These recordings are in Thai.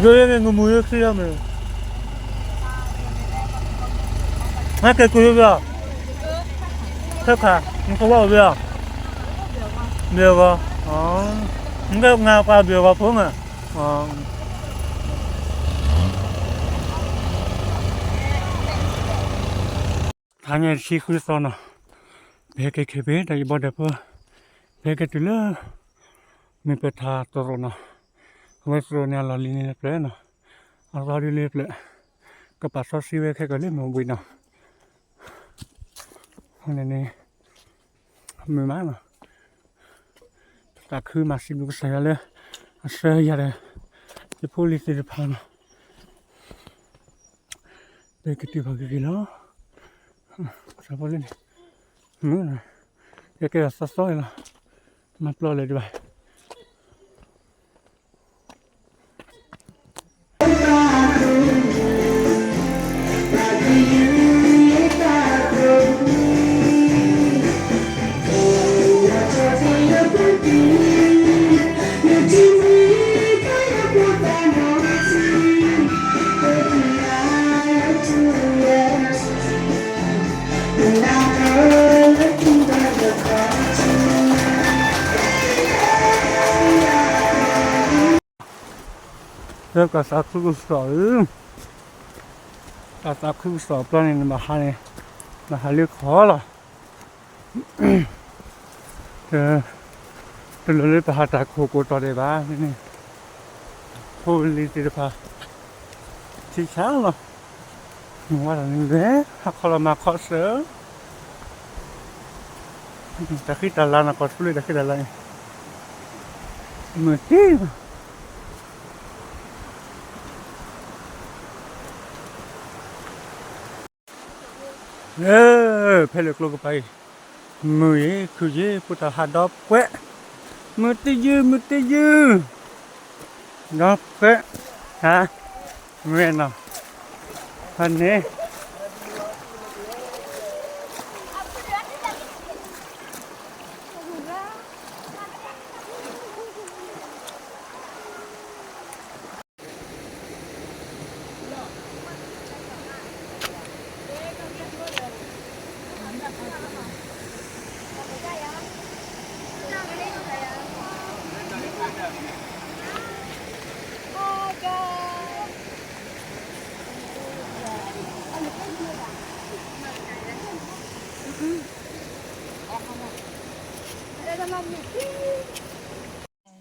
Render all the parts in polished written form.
요즘에 너무 역시하면 cái cùi bia thế cả không có bia bia có không có ngao qua bia có phố mà 당연히 시크릿서나 베개 개베 다 이번에 베개 들려 미페타 토로나 웨스로냐 라리네 플레나 아라리네 플레 까파서 시베 개가리 뭐보이나 하네네 뭐마나 다 그 맛이 누구서야래 아서야래 이 폴리스를 파나 베개 뒤바기기나 잡아lên nữa này cái là sắp soi là mặt lo lại đi vậy cái sao cứ sợ cái sao cứ sợ cho nên mà hai lứa khó là từ lúcไปหาตาโคโกต่อได้บ้างนี่โหลีติดพาที่เช้าเนาะว่าอะไรนี่แหละหักคอมาขอเสือแต่ขี้ตาลานะก็สุดเลยแต่ขี้ตาลาเหมือนที่เพลกลงไปมือคือเย่พุทธหัดดอกแกะมือตียืดอกแกะฮะเมื่อน่ะพันนี้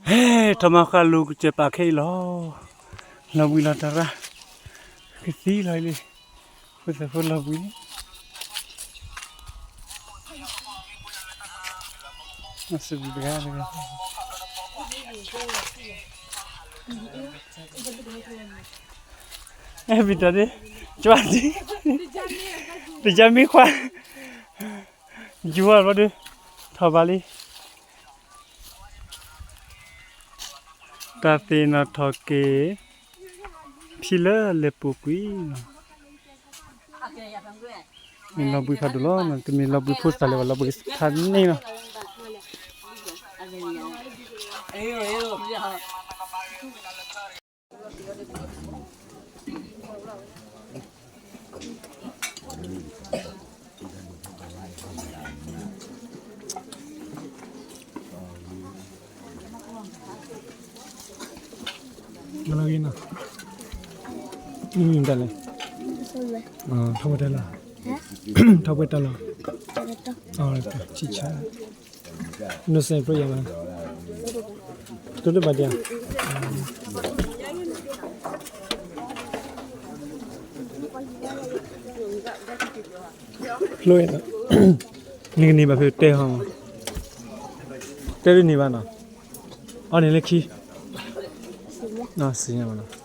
เฮ้ทำไมข้าลูกเจ็บปากแค่ล้อเราวิลาตาระก็สีเลยเพื่อจะพูดเราวิน่าสนใจเลยบิดาดิจวนดิบิดามีความจวนวะดิทบาลีตาเตนะทอเกพิเลเลปุกุยมีลาบุยขัดล้อมันจะมีลาบุยพูดอะไรวะลาบุยทันนี่เนาะมาแล้วกินอ่ะนี่ยิงกันเลยทำไปได้ละทำไปได้ละชิชาโน้ตเซนโปรยังไงตัวเล็กบาดยังลุยนะนี่แบบเตะห้องเตะนี่บ้านอ่ะอ๋อนี่เล็กขี้น่าเสียมัน